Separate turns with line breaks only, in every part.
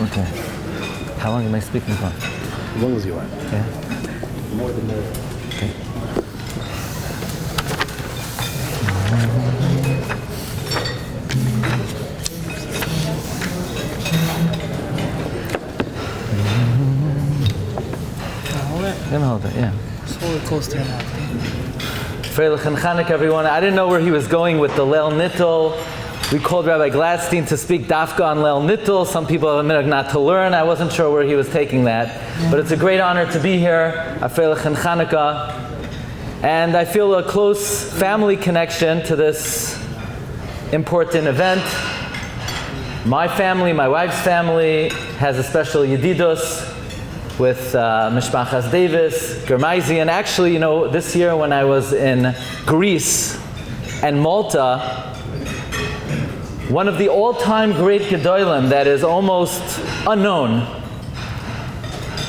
Okay. How long am I speaking for?
As long as you want.
Yeah.
More than more.
Okay.
Hold it.
I'm gonna hold it, yeah.
Just hold it close to your mouth.
Freilich and Chanukah, everyone. I didn't know where he was going with the Leil Nittel. We called Rabbi Glatstein to speak dafka on Leil Nittel. Some people have a minute not to learn. I wasn't sure where he was taking that. But it's a great honor to be here. Freilich and Chanukah. And I feel a close family connection to this important event. My family, my wife's family, has a special yedidus with Mishpachas Davis, Germaisi, and actually, you know, this year when I was in Greece and Malta, one of the all-time great Gedolim that is almost unknown,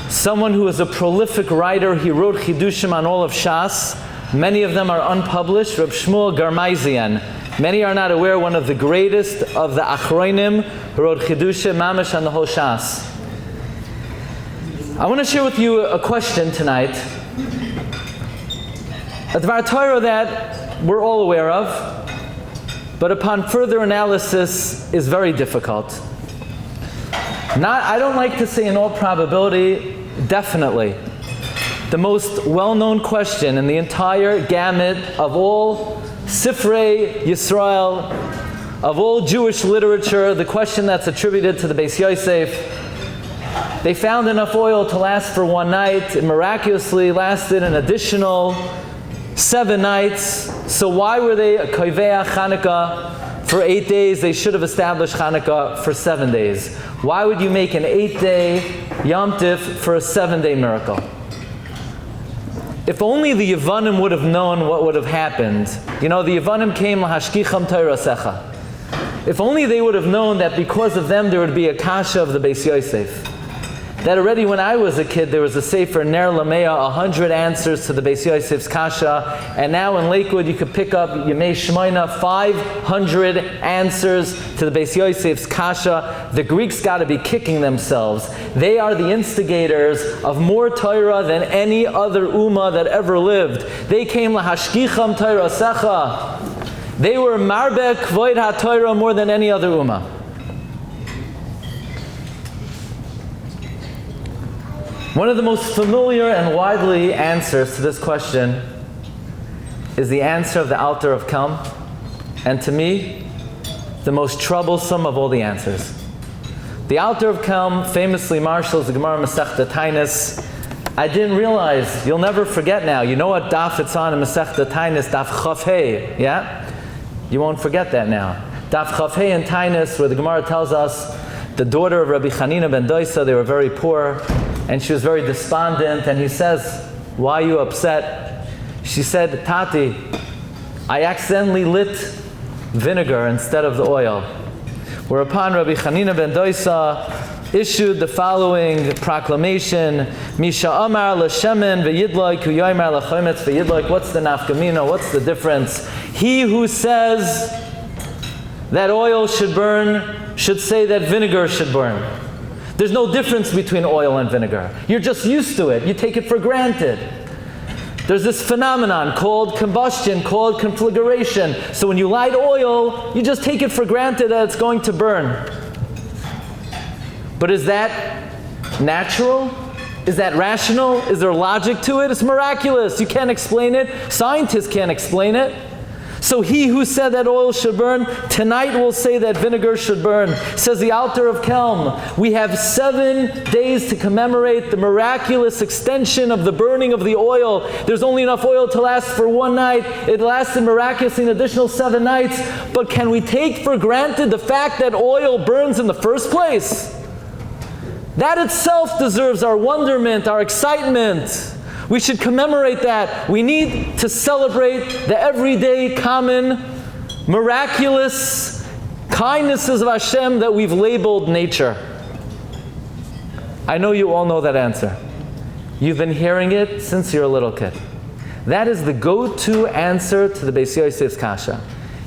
someone who is a prolific writer, he wrote Chidushim on all of Shas, many of them are unpublished, Reb Shmuel Germaisian. Many are not aware, one of the greatest of the Achronim, who wrote Chidushim Mamash on the whole Shas. I want to share with you a question tonight. A Dvar Torah that we're all aware of, but upon further analysis is very difficult. I don't like to say in all probability, definitely. The most well-known question in the entire gamut of all Sifrei Yisrael, of all Jewish literature, the question that's attributed to the Beis Yosef. They found enough oil to last for one night. It miraculously lasted an additional 7 nights. So why were they a Koiveach Chanukah for 8 days? They should have established Chanukah for 7 days. Why would you make an 8-day Yom Tif for a 7-day miracle? If only the Yevanim would have known what would have happened. You know, the Yevanim came lahashkicham Torasecha. If only they would have known that because of them there would be a kasha of the Beis Yosef. That already when I was a kid there was a sefer Ner Lameya, 100 answers to the Beis Yosef's kasha, and now in Lakewood you could pick up Yemei Shmoina, 500 answers to the Beis Yosef's kasha. The Greeks got to be kicking themselves. They are the instigators of more Torah than any other ummah that ever lived. They came lahashkicham Torasecha. They were marbeh kvoid ha-Torah more than any other ummah. One of the most familiar and widely answers to this question is the answer of the Alter of Kelm, and to me, the most troublesome of all the answers. The Alter of Kelm famously marshals the Gemara Masechta Tainis. I didn't realize, you'll never forget now. You know what daf it's on in Masechta Tainis, daf Chaf Hei, yeah? You won't forget that now. Daf Chaf Hei in Tainis, where the Gemara tells us the daughter of Rabbi Chanina ben Doisa, they were very poor, and she was very despondent, and he says, why are you upset? She said, Tati, I accidentally lit vinegar instead of the oil. Whereupon Rabbi Chanina ben Doisa issued the following proclamation, Misha Amar l'shemen v'yidloik hu yoymar l'chometz v'yidloik. What's the nafkamina? What's the difference? He who says that oil should burn should say that vinegar should burn. There's no difference between oil and vinegar. You're just used to it. You take it for granted. There's this phenomenon called combustion, called conflagration. So when you light oil, you just take it for granted that it's going to burn. But is that natural? Is that rational? Is there logic to it? It's miraculous. You can't explain it. Scientists can't explain it. So he who said that oil should burn, tonight will say that vinegar should burn. Says the Alter of Kelm, we have 7 days to commemorate the miraculous extension of the burning of the oil. There's only enough oil to last for 1 night. It lasted miraculously an additional 7 nights. But can we take for granted the fact that oil burns in the first place? That itself deserves our wonderment, our excitement. We should commemorate that. We need to celebrate the everyday, common, miraculous kindnesses of Hashem that we've labeled nature. I know you all know that answer. You've been hearing it since you're a little kid. That is the go-to answer to the Beis Yosef's kasha.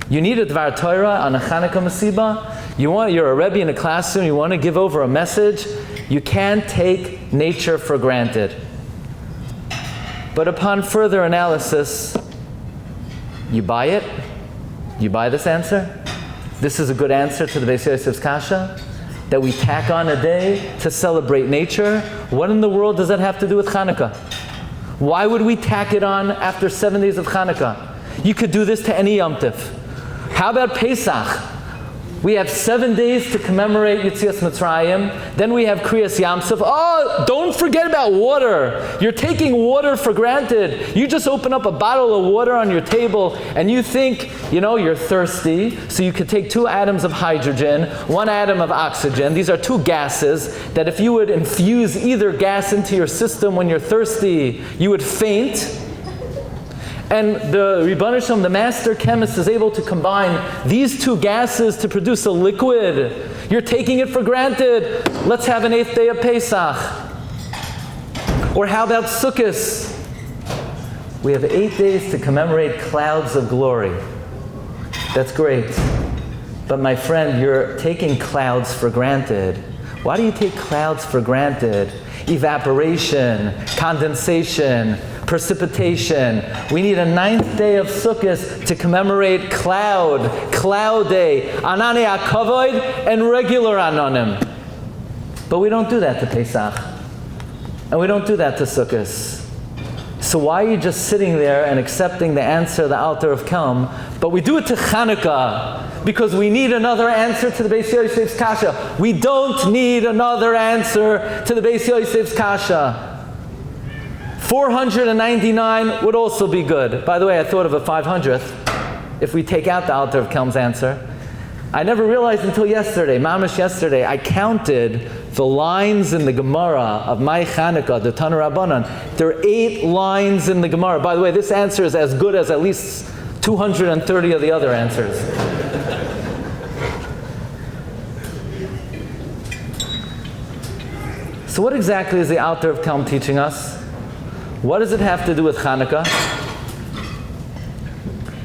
You need a Dvar Torah on a Chanukah Masiba. You're a Rebbe in a classroom, you want to give over a message, you can't take nature for granted. But upon further analysis, you buy it? You buy this answer? This is a good answer to the Beis Yosef's Kasha? That we tack on a day to celebrate nature? What in the world does that have to do with Chanukah? Why would we tack it on after 7 days of Chanukah? You could do this to any Yom Tif. How about Pesach? We have 7 days to commemorate Yetzias Mitzrayim. Then we have Kriyas Yamsuf. Oh, don't forget about water. You're taking water for granted. You just open up a bottle of water on your table and you think, you're thirsty. So you could take 2 atoms of hydrogen, 1 atom of oxygen. These are 2 gases that if you would infuse either gas into your system when you're thirsty, you would faint. And the Rebbeinu Shalom, the master chemist, is able to combine these 2 gases to produce a liquid. You're taking it for granted. Let's have an 8th day of Pesach. Or how about Sukkot? We have 8 days to commemorate clouds of glory. That's great. But my friend, you're taking clouds for granted. Why do you take clouds for granted? Evaporation, condensation, precipitation. We need a 9th day of Sukkot to commemorate cloud day, Anane HaKavod, and regular Anonim. But we don't do that to Pesach. And we don't do that to Sukkot. So why are you just sitting there and accepting the answer of the Alter of Kelm? But we do it to Chanukah because we need another answer to the Beis Yosef's Kasha. We don't need another answer to the Beis Yosef's Kasha. 499 would also be good. By the way, I thought of a 500th if we take out the Alter of Kelm's answer. I never realized until yesterday, mamash yesterday, I counted the lines in the Gemara of my Chanukah, the Tana Rabbanan. There are 8 lines in the Gemara. By the way, this answer is as good as at least 230 of the other answers. So what exactly is the Alter of Kelm teaching us? What does it have to do with Chanukah?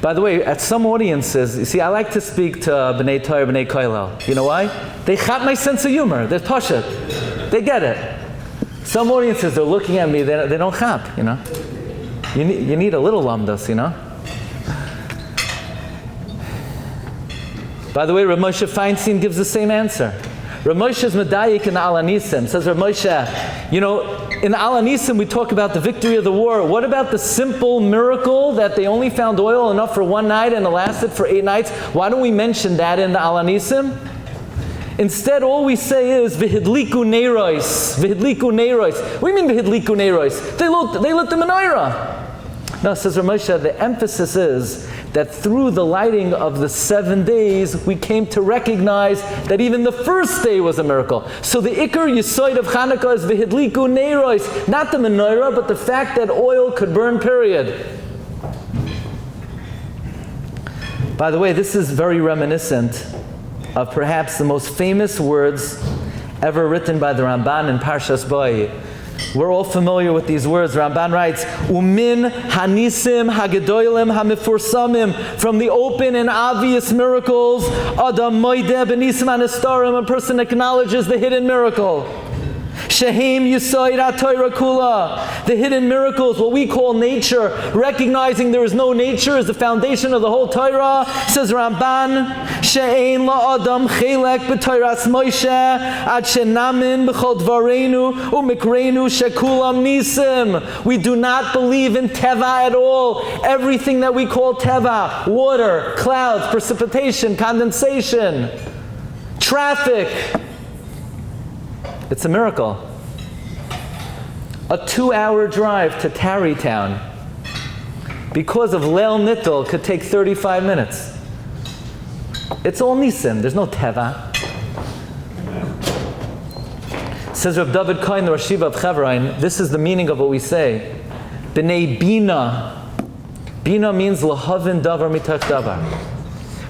By the way, at some audiences, you see, I like to speak to B'nai Torah, B'nai Kollel. You know why? They got my sense of humor. They're pashut. They get it. Some audiences, they're looking at me, they don't chap, You need a little lamdas, By the way, Rav Moshe Feinstein gives the same answer. Rav Moshe's medayik in the Alanisim says, Rav Moshe, in the Alanisim we talk about the victory of the war. What about the simple miracle that they only found oil enough for 1 night and it lasted for 8 nights? Why don't we mention that in the Alanisim? Instead, all we say is v'hidliku neiros, v'hidliku neiros. What do you mean v'hidliku neiros? They lit the menorah. No, says Rav Moshe, the emphasis is that through the lighting of the 7 days, we came to recognize that even the first day was a miracle. So the Iker Yisoid of Chanukah is v'hidliku neiros, not the menorah, but the fact that oil could burn, period. By the way, this is very reminiscent of perhaps the most famous words ever written by the Ramban in Parshas Bo. We're all familiar with these words. Ramban writes, Umin hanisim hagedolim hamifursamim. From the open and obvious miracles, Adam moideh b'nisim anastarim, a person acknowledges the hidden miracle. Shehem Yisoid HaTorah Kula. The hidden miracles, what we call nature, recognizing there is no nature is the foundation of the whole Torah. Says Ramban, She'ein la'adam chelek b'Torahs Moshe ad shenamin b'chol dvareinu u'mikreinu shekulam nisim. We do not believe in Teva at all. Everything that we call Teva, water, clouds, precipitation, condensation, traffic, it's a miracle. A 2-hour drive to Tarrytown because of Leil Nittel could take 35 minutes. It's all Nisim. There's no Teva. Says Reb David Cohen, the Rosh Yeshiva of Chevron, this is the meaning of what we say. B'nei Bina. Bina means Lahavin Davar Mitach Davar.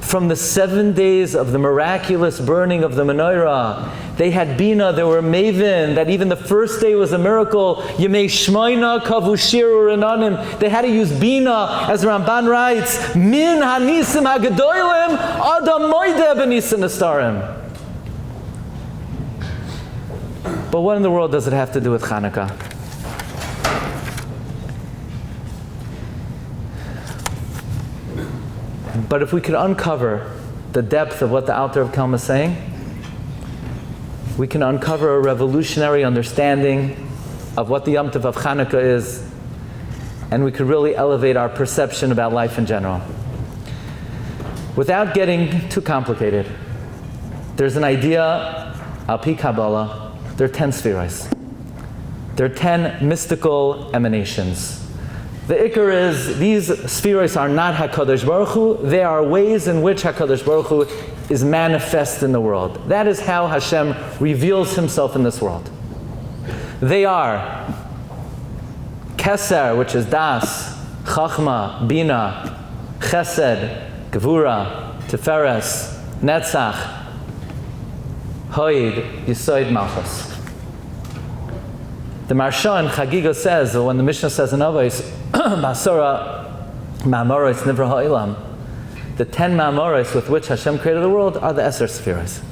From the 7 days of the miraculous burning of the menorah, They had bina, they were maven, that even the first day was a miracle. Yemei shmoina kavu shiru renanim. They had to use bina, as Ramban writes, min hanisim hagadolim adam moide benisim astarim. But what in the world does it have to do with Chanukah? But if we could uncover the depth of what the Alter of Kelm is saying, we can uncover a revolutionary understanding of what the Yom Tov of Chanukah is, and we could really elevate our perception about life in general. Without getting too complicated, there's an idea, al pi Kabbalah, there are 10 spheres. There are 10 mystical emanations. The ikar is, these spheres are not HaKadosh Baruch Hu, they are ways in which HaKadosh Baruch Hu is manifest in the world. That is how Hashem reveals himself in this world. They are Keser, which is Das, Chachma, Bina, Chesed, Gevura, Tiferes, Netzach, Hoid, Yisoid, Malchus. The Marsha in Chagiga says, or when the Mishnah says in Avos, Basura Ma'amoros Nivra Ha'ilam, the 10 Ma'amoros with which Hashem created the world are the Eser spheres.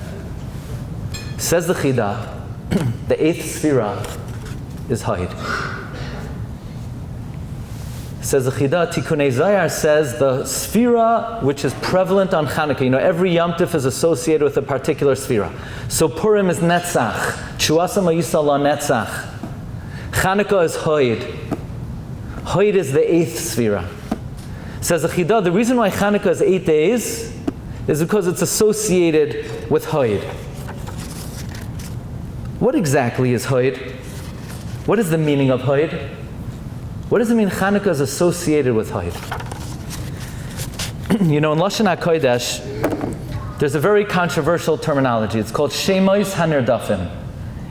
Says the Chida, the 8th sphera is Haid. Says the Chida, Tikunei Zayar says the sphera which is prevalent on Chanukah. You know, every Yom Tov is associated with a particular sphera. So Purim is Netzach, Shuasa Ma'yisa La Netzach. Chanukah is Hoid. Hoid is the 8th sphera. Says the Chida, the reason why Chanukah is 8 days is because it's associated with Hoid. What exactly is Hoid? What is the meaning of Hoid? What does it mean Chanukah is associated with Hoid? You know, in Lashon HaKodesh, there's a very controversial terminology. It's called Shemois HaNerdafim.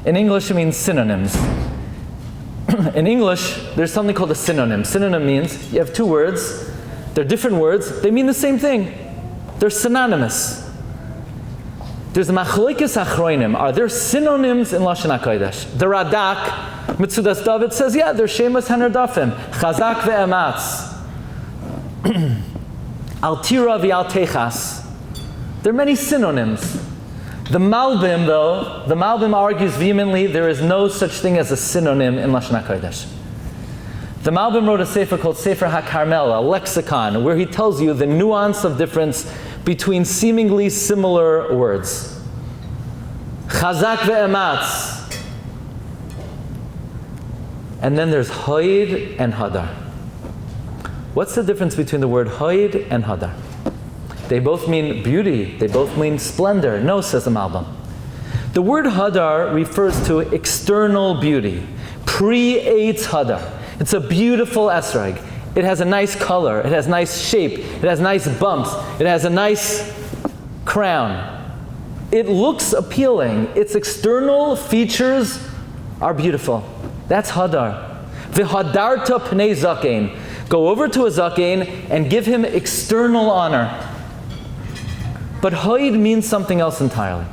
In English, it means synonyms. In English, there's something called a synonym. Synonym means you have 2 words, they're different words, they mean the same thing. They're synonymous. There's a machlokes achronim. Are there synonyms in Lashon HaKodesh? The Radak, Mitzudas David says, yeah, they're Shemois HaNerdafim. Chazak ve'ematz. Altira v'altechas. There are many synonyms. The Malbim, though, the Malbim argues vehemently there is no such thing as a synonym in Lashon HaKodesh. The Malbim wrote a sefer called Sefer HaKarmel, a lexicon, where he tells you the nuance of difference between seemingly similar words. Chazak ve'ematz. And then there's Hoid and Hadar. What's the difference between the word Hoid and Hadar? They both mean beauty. They both mean splendor. No, says the Malbim. The word Hadar refers to external beauty. Pre-Eitz Hadar. It's a beautiful esrog. It has a nice color. It has nice shape. It has nice bumps. It has a nice crown. It looks appealing. Its external features are beautiful. That's Hadar. V'hadarta pnei zakein. Go over to a zakein and give him external honor. But Hoid means something else entirely.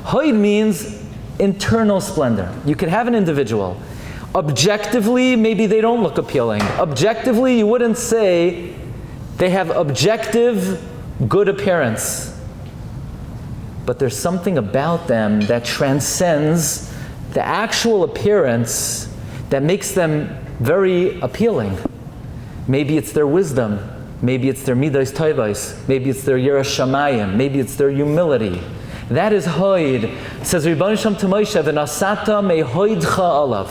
Hoid means internal splendor. You could have an individual. Objectively, maybe they don't look appealing. Objectively, you wouldn't say they have objective good appearance. But there's something about them that transcends the actual appearance that makes them very appealing. Maybe it's their wisdom. Maybe it's their midas toivos. Maybe it's their yiras shamayim. Maybe it's their humility. That is Hoid. It says, Rebbeinu Shem to Moshe, v'nasata mehoidcha alav.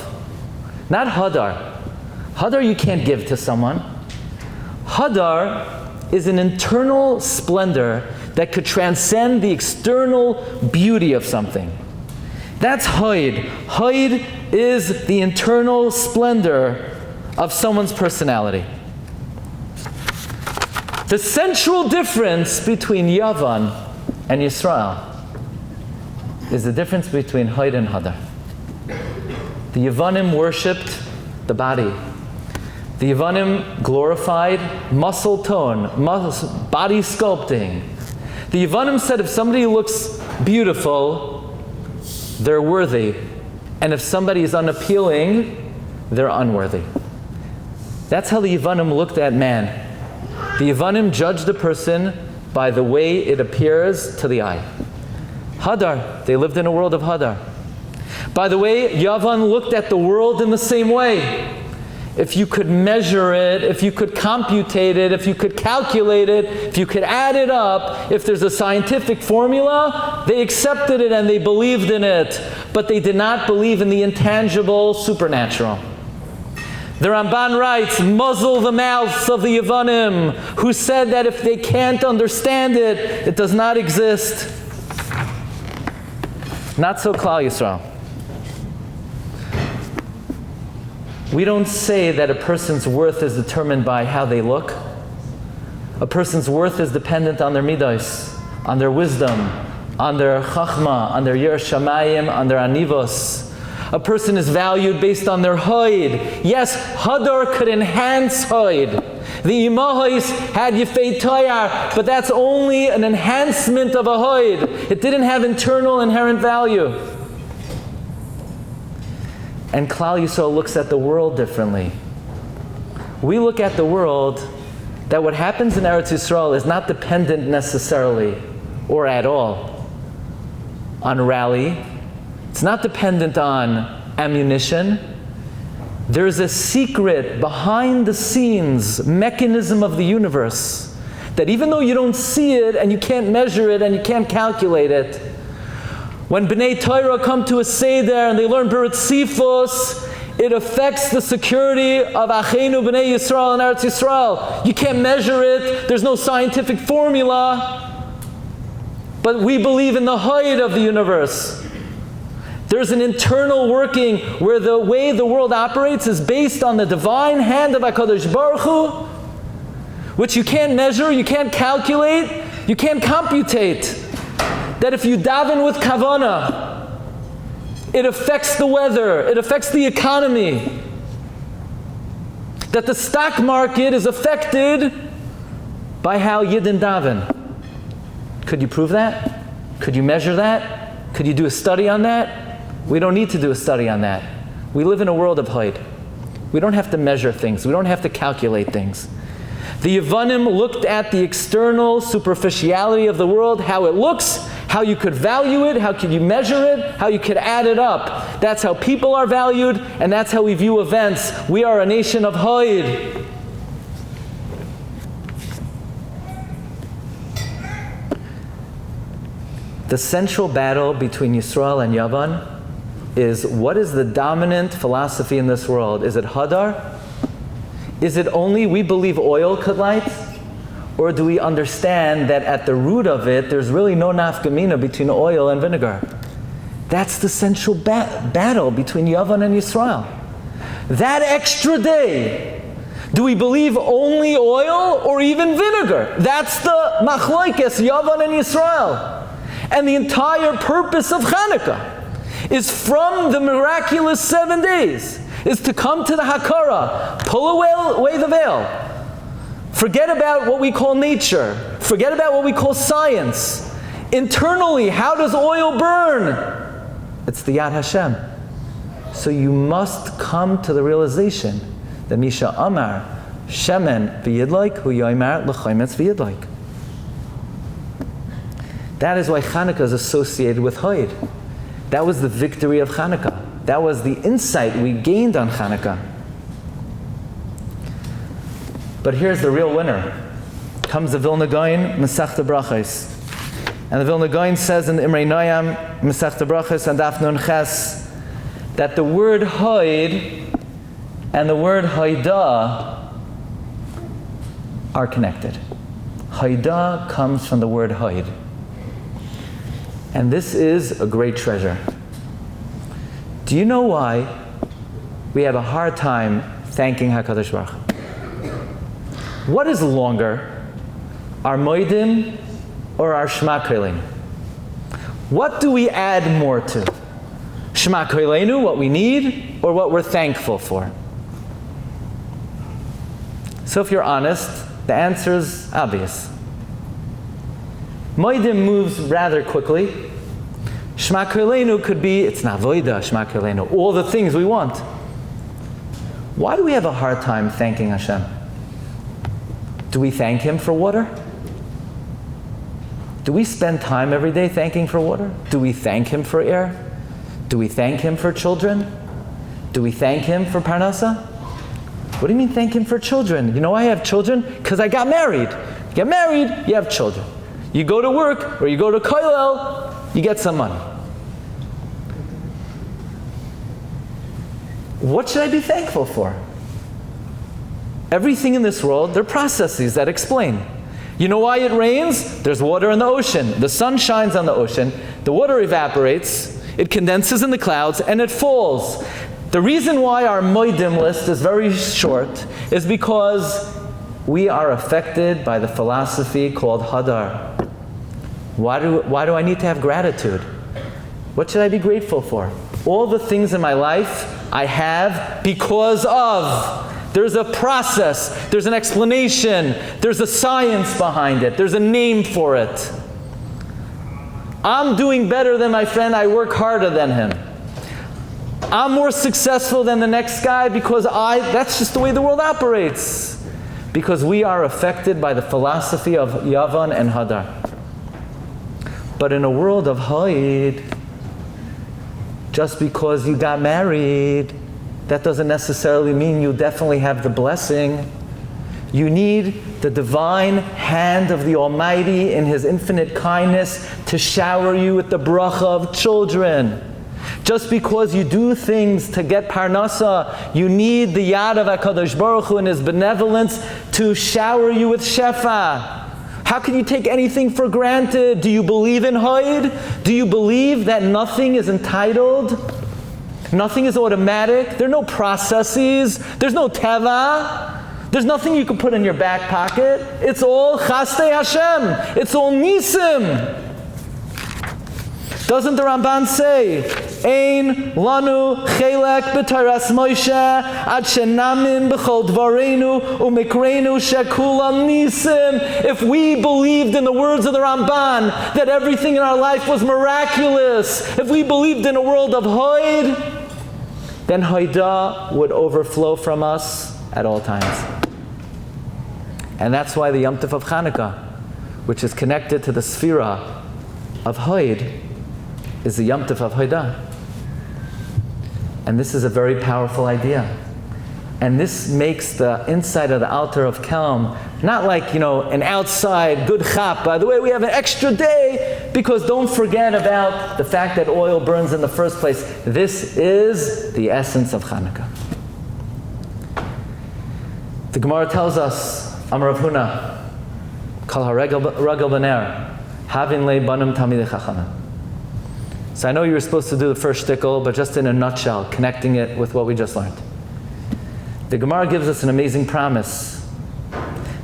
Not Hadar. Hadar you can't give to someone. Hadar is an internal splendor that could transcend the external beauty of something. That's Hoid. Hoid is the internal splendor of someone's personality. The central difference between Yavan and Yisrael is the difference between Hoid and Hadar. The Yavanim worshipped the body. The Yavanim glorified muscle tone, body sculpting. The Yavanim said if somebody looks beautiful, they're worthy. And if somebody is unappealing, they're unworthy. That's how the Yevanim looked at man. The Yevanim judged a person by the way it appears to the eye. Hadar, they lived in a world of Hadar. By the way, Yavan looked at the world in the same way. If you could measure it, if you could computate it, if you could calculate it, if you could add it up, if there's a scientific formula, they accepted it and they believed in it. But they did not believe in the intangible supernatural. The Ramban writes, muzzle the mouths of the Yevanim, who said that if they can't understand it, it does not exist. Not so Klal Yisrael. We don't say that a person's worth is determined by how they look. A person's worth is dependent on their midos, on their wisdom, on their chachma, on their yer shamayim, on their anivos. A person is valued based on their hoid. Yes, hadar could enhance hoid. The imahos had yefei toyar, but that's only an enhancement of a hoid. It didn't have internal inherent value. And Klal Yisrael looks at the world differently. We look at the world that what happens in Eretz Yisrael is not dependent necessarily, or at all, on rally. It's not dependent on ammunition. There's a secret behind the scenes mechanism of the universe that even though you don't see it and you can't measure it and you can't calculate it, when B'nai Torah come to a Seder and they learn B'ritzifus, it affects the security of Acheinu B'nai Yisrael and Eretz Yisrael. You can't measure it. There's no scientific formula. But we believe in the height of the universe. There's an internal working where the way the world operates is based on the divine hand of HaKadosh Baruch Hu, which you can't measure, you can't calculate, you can't computate. That if you daven with kavana, it affects the weather, it affects the economy. That the stock market is affected by how Yidden daven. Could you prove that? Could you measure that? Could you do a study on that? We don't need to do a study on that. We live in a world of Haid. We don't have to measure things. We don't have to calculate things. The Yevanim looked at the external superficiality of the world, how it looks, how you could value it, how could you measure it, how you could add it up. That's how people are valued, and that's how we view events. We are a nation of Haid. The central battle between Yisrael and Yavan is, what is the dominant philosophy in this world? Is it Hadar? Is it only we believe oil could light? Or do we understand that at the root of it, there's really no nafkamina between oil and vinegar? That's the central battle between Yavan and Yisrael. That extra day, do we believe only oil or even vinegar? That's the machlokes Yavan and Yisrael. And the entire purpose of Chanukah is from the miraculous 7 days, is to come to the Hakara, pull away the veil. Forget about what we call nature. Forget about what we call science. Internally, how does oil burn? It's the Yad Hashem. So you must come to the realization that Misha Amar, Shemen v'yidlaik, hu yoymar l'chaymetz v'yidlaik. That is why Chanukah is associated with Haid. That was the victory of Chanukah. That was the insight we gained on Chanukah. But here's the real winner. Comes the Vilna Gaon, Masechta Brachos. And the Vilna Gaon says in the Imrei Noyam, Masechta Brachos and Daf Nun Ches, that the word Haid and the word Haida are connected. Haida comes from the word Haid. And this is a great treasure. Do you know why we have a hard time thanking HaKadosh Baruch Hu? What is longer, our moedim or our Shema Kollel? What do we add more to? Shema Kollelu, what we need, or what we're thankful for? So if you're honest, the answer is obvious. Moedim moves rather quickly. Shema Kollel could be, it's not avoida, Shema Kollel, all the things we want. Why do we have a hard time thanking Hashem? Do we thank Him for water? Do we spend time every day thanking for water? Do we thank Him for air? Do we thank Him for children? Do we thank Him for parnasa? What do you mean thank Him for children? You know why I have children? Because I got married. You get married, you have children. You go to work, or you go to Kollel, you get some money. What should I be thankful for? Everything in this world, there are processes that explain. You know why it rains? There's water in the ocean. The sun shines on the ocean. The water evaporates. It condenses in the clouds, and it falls. The reason why our moedim list is very short is because we are affected by the philosophy called hadar. Why do I need to have gratitude? What should I be grateful for? All the things in my life I have because of. There's a process, there's an explanation, there's a science behind it, there's a name for it. I'm doing better than my friend, I work harder than him. I'm more successful than the next guy because that's just the way the world operates. Because we are affected by the philosophy of Yavan and Hadar. But in a world of Haid, just because you got married, that doesn't necessarily mean you definitely have the blessing. You need the divine hand of the Almighty in His infinite kindness to shower you with the bracha of children. Just because you do things to get parnasa, you need the yad of HaKadosh Baruch Hu and His benevolence to shower you with shefa. How can you take anything for granted? Do you believe in Haid? Do you believe that nothing is entitled? Nothing is automatic. There are no processes. There's no teva. There's nothing you can put in your back pocket. It's all chastei Hashem. It's all nisim. Doesn't the Ramban say, Ein lanu chelek b'Torah Moshe ad shenamin b'chol dvareinu u'mikreinu shekulam nisim. If we believed in the words of the Ramban that everything in our life was miraculous, if we believed in a world of Haid, then Haidah would overflow from us at all times. And that's why the Yom Tov of Chanukah, which is connected to the Sphira of Haid, is the Yom Tov of Haidah. And this is a very powerful idea. And this makes the inside of the Alter of Kelm not like, an outside good chap. By the way, we have an extra day because don't forget about the fact that oil burns in the first place. This is the essence of Chanukah. The Gemara tells us, Amar Rav Huna, Kol haragel b'ner, havin le banim talmidei chachamim. So I know you were supposed to do the first shtickle, but just in a nutshell, connecting it with what we just learned. The Gemara gives us an amazing promise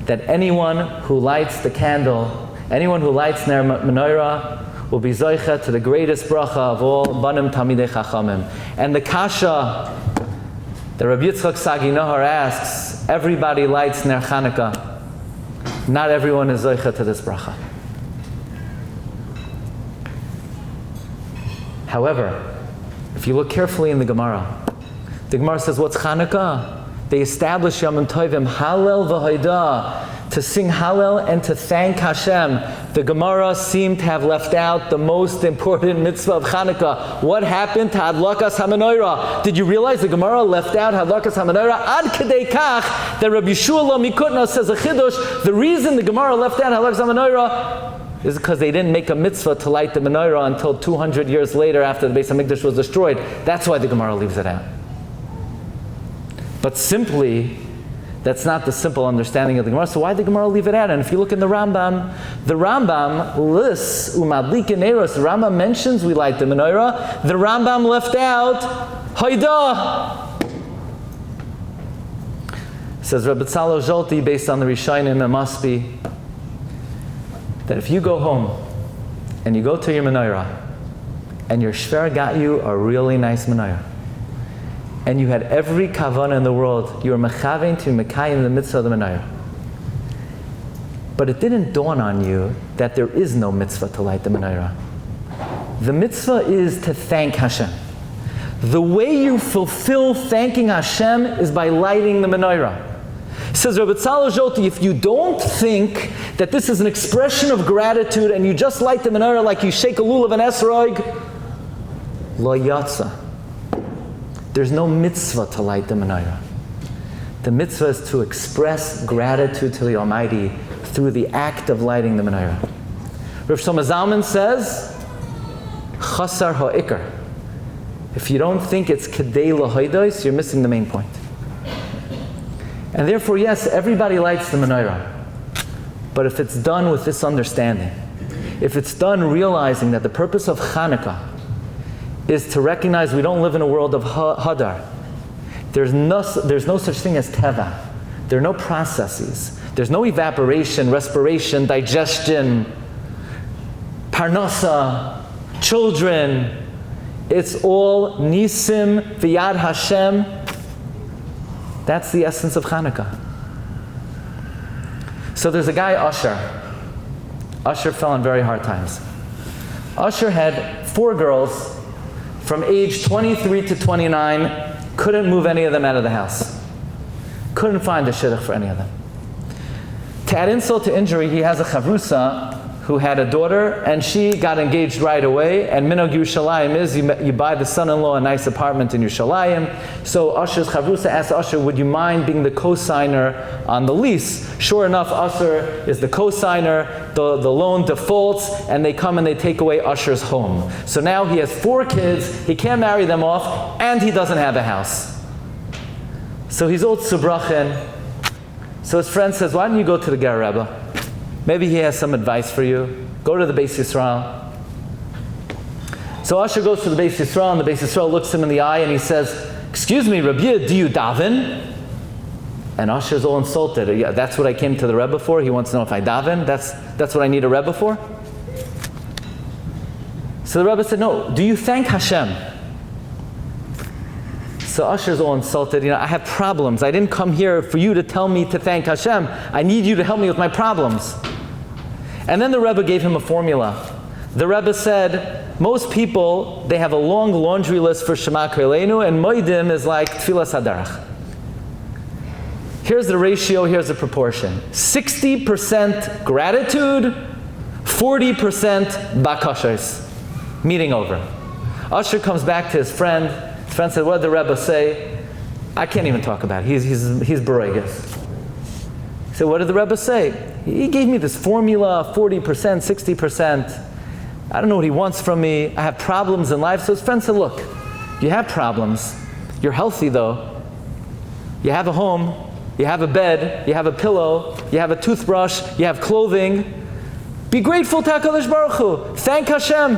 that anyone who lights the candle, anyone who lights ner menorah, will be zoicha to the greatest bracha of all, banim talmidei chachamim. And the kasha that Rabbi Yitzchak Sagi Nahar asks, everybody lights ner Chanukah. Not everyone is zoicha to this bracha. However, if you look carefully in the Gemara says, what's Chanukah? They establish Yom Tovim, Hallel v'Haidah, to sing Hallel and to thank Hashem. The Gemara seemed to have left out the most important mitzvah of Chanukah. What happened to Hadlakas HaMenorah? Did you realize the Gemara left out Hadlakas HaMenorah? Ad kedei kach that Rabbi Shua Mikutna says a chidush. The reason the Gemara left out Hadlakas HaMenorah is because they didn't make a mitzvah to light the menorah until 200 years later after the Beis HaMikdash was destroyed. That's why the Gemara leaves it out. But simply, that's not the simple understanding of the Gemara. So why did the Gemara leave it out? And if you look in the Rambam lists umadlikin eros. The Rambam mentions we light the menorah. The Rambam left out Haidah. Says Rabbi Tzalo Zolti, based on the Rishonim, it must be that if you go home and you go to your menorah and your shver got you a really nice menorah, and you had every kavanah in the world, you were mechavein to mekayim the mitzvah of the menorah, but it didn't dawn on you that there is no mitzvah to light the menorah. The mitzvah is to thank Hashem. The way you fulfill thanking Hashem is by lighting the menorah. Says Rabbi Tzalal, if you don't think that this is an expression of gratitude and you just light the menorah like you shake a lulav and esrog, lo yatsa. There's no mitzvah to light the menorah. The mitzvah is to express gratitude to the Almighty through the act of lighting the menorah. Rav Shlomo Zalman says, chasar ha'ikar. If you don't think it's kedei l'hodos, you're missing the main point. And therefore, yes, everybody lights the menorah. But if it's done with this understanding, if it's done realizing that the purpose of Chanukah is to recognize we don't live in a world of hadar. There's no such thing as teva. There are no processes. There's no evaporation, respiration, digestion, parnasa, children. It's all nisim v'yad Hashem. That's the essence of Chanukah. So there's a guy, Usher. Usher fell in very hard times. Usher had 4 girls from age 23 to 29, couldn't move any of them out of the house. Couldn't find a shidduch for any of them. To add insult to injury, he has a chavrusa who had a daughter, and she got engaged right away. And minog Yerushalayim is you buy the son-in-law a nice apartment in Yerushalayim. So Usher's chavrusa asked Usher, would you mind being the co-signer on the lease? Sure enough, Usher is the co-signer, the loan defaults, and they come and they take away Usher's home. So now he has 4 kids, he can't marry them off, and he doesn't have a house. So he's old Subrachin. So his friend says, why don't you go to the Ger Rebbe? Maybe he has some advice for you. Go to the Beis Yisrael. So Usher goes to the Beis Yisrael, and the Beis Yisrael looks him in the eye and he says, excuse me, Rabbi, do you daven? And Usher's all insulted. Yeah, that's what I came to the Rebbe for? He wants to know if I daven? That's what I need a Rebbe for? So the Rebbe said, no, do you thank Hashem? So Usher's all insulted. I have problems. I didn't come here for you to tell me to thank Hashem. I need you to help me with my problems. And then the Rebbe gave him a formula. The Rebbe said, most people, they have a long laundry list for Shema Kollenu, and Moedim is like Tfilas Hadarach. Here's the ratio, here's the proportion. 60% gratitude, 40% bakashos. Meeting over. Usher comes back to his friend. His friend said, what did the Rebbe say? I can't even talk about it. He's bereges. He said, what did the Rebbe say? He gave me this formula, 40%, 60%. I don't know what he wants from me. I have problems in life. So his friend said, look, you have problems. You're healthy though. You have a home. You have a bed. You have a pillow. You have a toothbrush. You have clothing. Be grateful to HaKadosh Baruch Hu. Thank Hashem.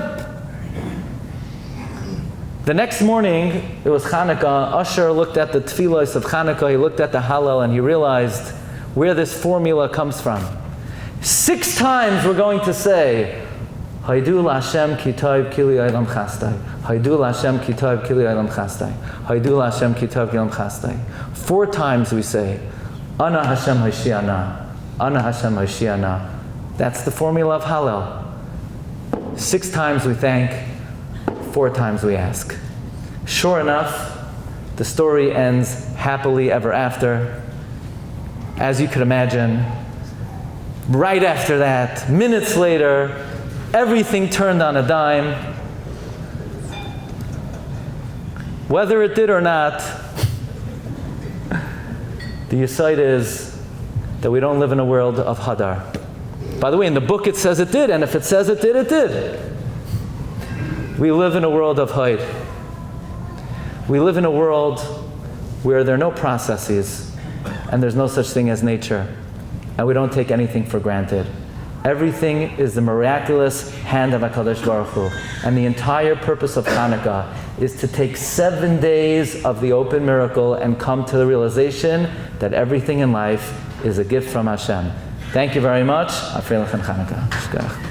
The next morning, it was Chanukah. Usher looked at the tefillos of Chanukah. He looked at the Hallel and he realized where this formula comes from. 6 times we're going to say, Haidu L'Hashem ki tov kili olam chastai. Haidu L'Hashem ki tov kili olam chastai. Haidu L'Hashem ki tov kili olam chastai. 4 times we say, Ana Hashem Hoshiana. Ana Hashem Hoshiana. That's the formula of Hallel. 6 times we thank, 4 times we ask. Sure enough, the story ends happily ever after. As you could imagine, right after that, minutes later, everything turned on a dime. Whether it did or not, the yesod is that we don't live in a world of hadar. By the way, in the book it says it did, and if it says it did, it did. We live in a world of haid. We live in a world where there are no processes, and there's no such thing as nature, and we don't take anything for granted. Everything is the miraculous hand of HaKadosh Baruch Hu. And the entire purpose of Chanukah is to take 7 days of the open miracle and come to the realization that everything in life is a gift from Hashem. Thank you very much. Afrei Lechem Chanukah.